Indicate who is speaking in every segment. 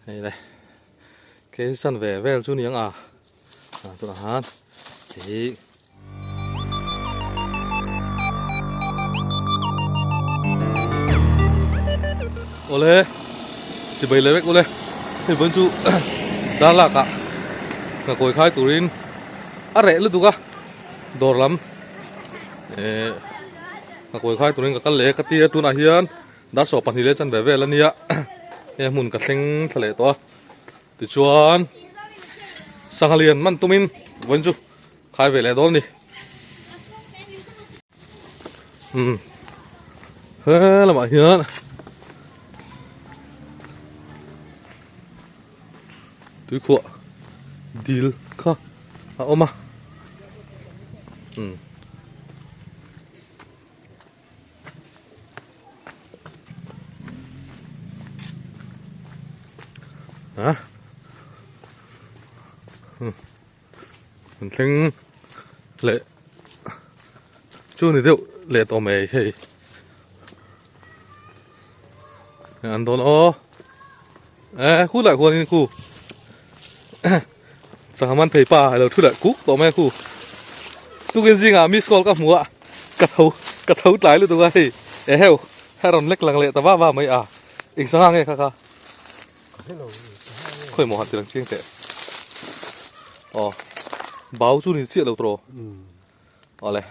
Speaker 1: Đây đây cái sân về vel chú niếng tụi nó hát thì ô lê chỉ bày lấy bách ô lê thì vẫn chú đang là cả cối khai turin rẻ luôn tụi cả đồ lắm cối khai turin cả lệ cả tia tụi nó hiền đã sổ pan hi lệ chân về về là nia em muốn cả sinh thề to thì chuan sang liền man tumin vẫn chú khai về lại đó đi thế là mọi hiền túi khụa deal kha oma hả mình thấy lệ chú này đâu lệ tao mày hay ăn đó nó khu lại khu này khu sao mà thấy pa rồi thu lại cú tao mày khu tu cái gì à miss call các mua cắt thấu trái luôn tụi cái heo hay còn lệch lằng lệ tao va mấy in sang nghe kha khơi một hạt tiền chiên tệ báo chú này chuyện đâu rồi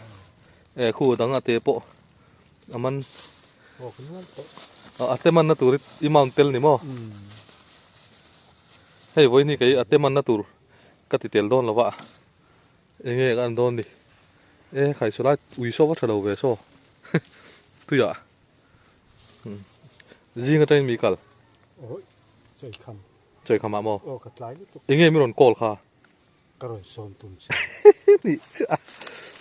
Speaker 1: này khu đang ở tây bộ aman teman na tur imam tel ni mo hey voi ni kai teman na tur kati tel don lawa enge kan don đi khai số lại ui số bắt đầu về số tu ya gì cái tên mi kal chơi khăm mo enge mi ron call kha
Speaker 2: rồi son tum
Speaker 1: ni chứ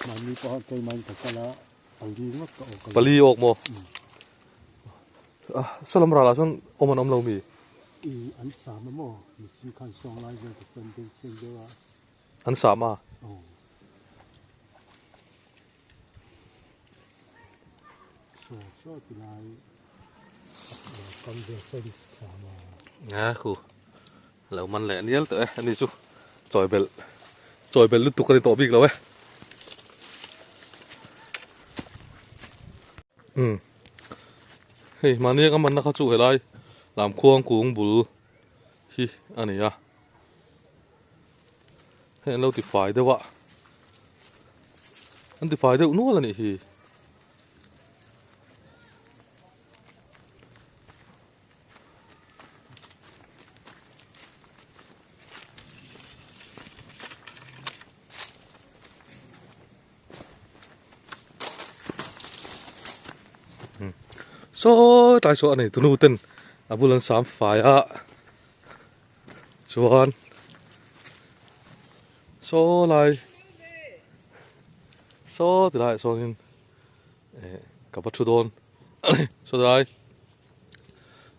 Speaker 2: mà mi có cây man cái là anh đi mất cậu
Speaker 1: bali ok mo salam rala son oman lâu mi
Speaker 2: anh sắm mà mình chỉ看上来就身边签的啊
Speaker 1: anh sắm à
Speaker 2: cho thì lại con về xây sắm
Speaker 1: khu lâu man lẹ niel tới anh đi chú choi bel lúc tụi cái tổ big lâu hey mà nia cái mình nó khá chú hệ lại làm khuôn cuống bự hi anh này hey lâu thì phải đâu ạ anh thì phải đâu nữa là này hi số tại số này tụi nó tên bulan sám phải chuan số lại số thì lại số nên cả bắt chu đôn số lại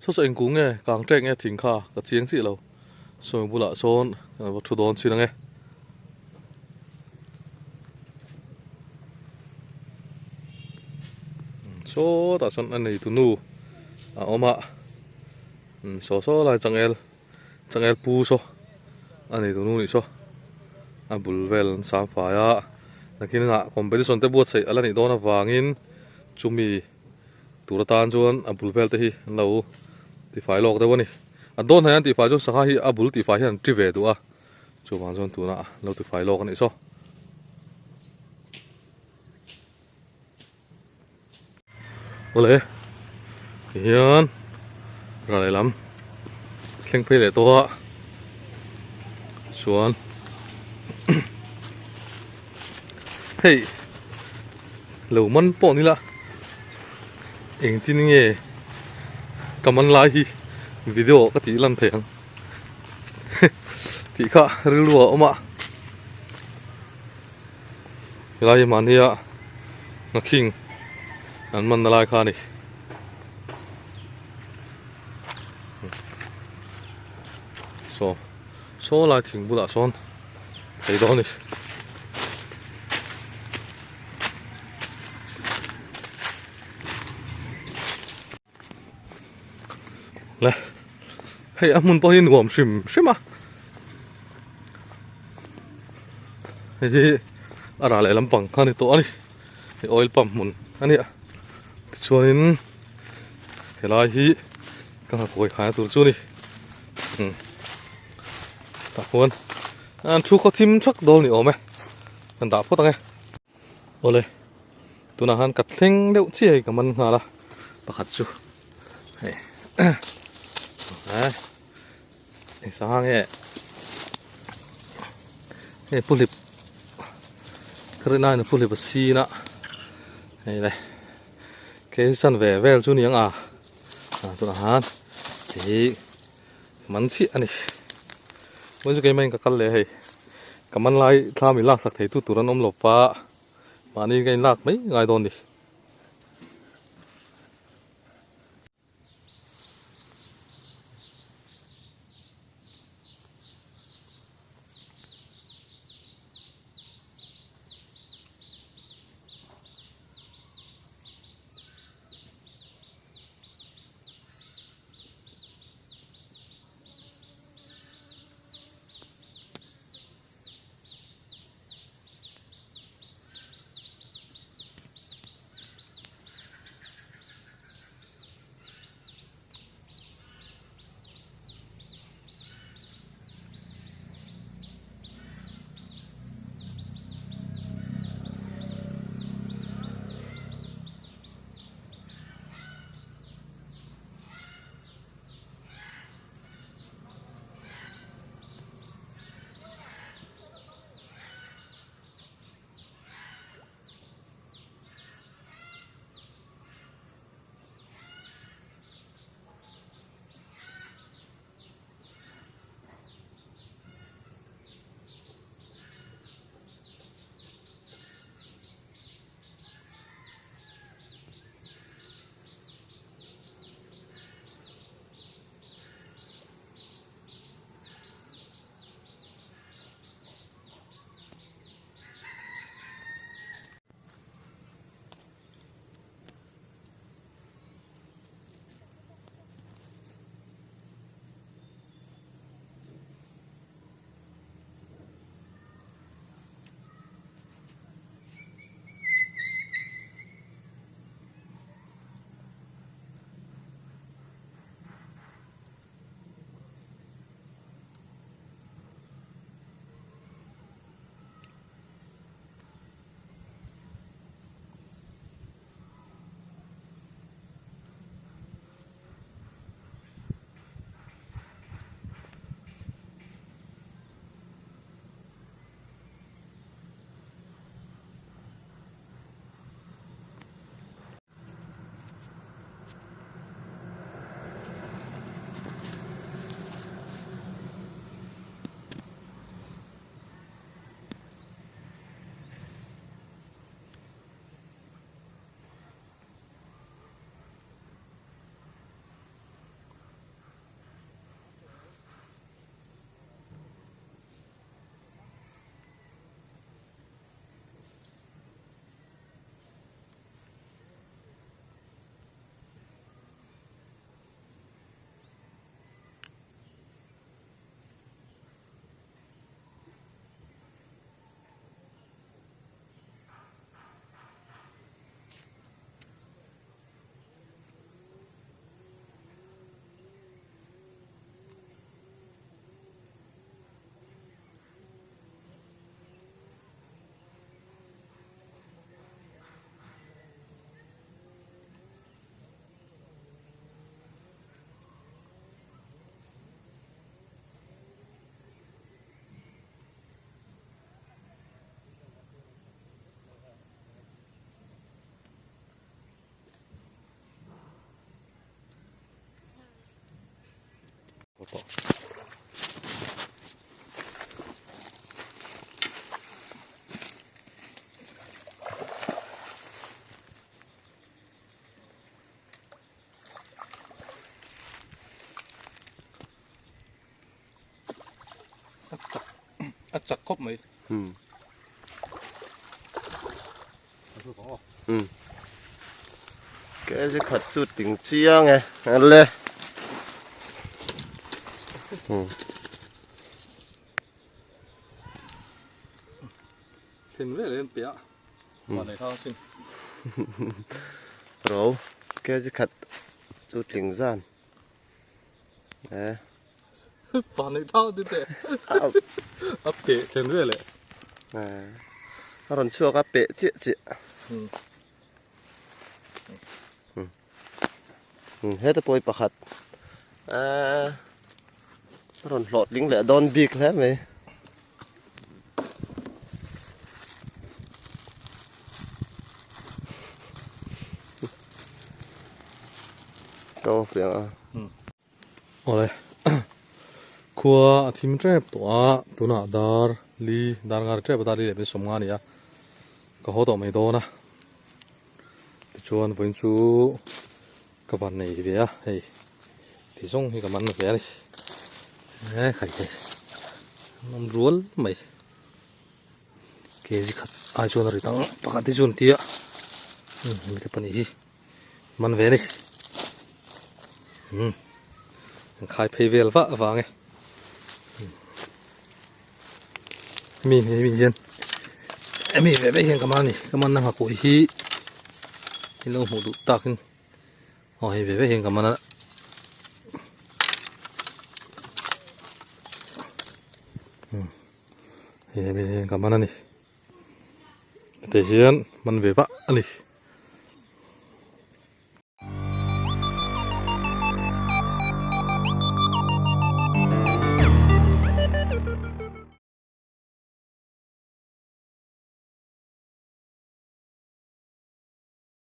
Speaker 1: số anh cũng nghe càng tranh nghe thỉnh kha cả chiến sĩ lâu số bula số bắt chu đôn xin nghe số tại số anh này tụi nu oma số lại chẳng el pu số anh này tụi nu này số bul vel sam phải là khi nào competition te buat sei ala ni dona wangin chumi turatan chuan bul vel te hi lâu ti fai lok te woni don han ti fai chu saka hi bul ti fai han tri ve du chu wang chuan tu na lâu ti fai lok ani so ole hiền ra lại lắm khen phê để to xuống hey lâu mắn bỏ đi là anh tin nghe cảm ơn lại video cái tí làm thèm thì cả rưu lúa ông ạ lại mà đi nó kinh anh mình lại khai này số lại thỉnh bù đã son thấy đó này 来，嘿，俺们包烟我们是吗？嘿，阿拉来ลำปังข้างในตัวนี่ออยล์ปั๊มมุนอันนี้ส่วนนี้เฮลายฮีก็หาคอยหาตัวจู่นี่ตาคนอันชูเขาทิมชักโดนนี่ออกไหมกันตาพูดตั้งไงโอ้เลยตัวนั้นกัดเท่งเลี้ยวเชี่ยกับมันหาละปะขัดชูเฮ้ยไอ้สางเฮ้ยปุ่นลิบkarena ini pulih besi nak, ini deh, kesan vevel tu ni yang tu nahan, jadi mansi ani, mungkin kayak main kakak leh, kaman lai thami lak sak thei tu turan lopa, mani kayak lak mai ngai don ni. chặt cốc mấy
Speaker 3: cái gì khát chút tiếng chiang này, ăn lên.
Speaker 1: เส้นเรื่อยเลยเปียวันไหนเท่าสิ้น
Speaker 3: rồi cái gì khát chút linh gian đấy
Speaker 1: วันไหนเท่าดิเตะอัปเปะเส้นเรื่อยเลย
Speaker 3: à rồi chua cái bể chị hết bôi bạc hạt à rồi lọt lính lẻ đòn bịt hết mày đâu phải à
Speaker 1: โอ้เลย ครัวทีมเทรปตัวน่ะดาร์ลีดาร์งาร์เทรปดาร์ลีเป็นสมงานเนี่ยก็เขาต้องไม่โดนนะชวนเป็นชูกับวันนี้เบียเฮ้ยที่ส่งให้กับมันเบียเลยใครน้ำรัวไหมเกจิขัดไอชวนอะไรตั้งปกติชวนเตี้ยไม่ได้ปนี่มันเบียเลยขายเพย์เวลว่าไงมีเย็นมีแบบเห็นกับมันนี่กับมันนั่งหักหัวที่เราหูดูตาขึ้นอ๋อเห็นแบบเห็นกับมันนะเห็นกับมันนี่แต่เห็นมันแบบอันนี้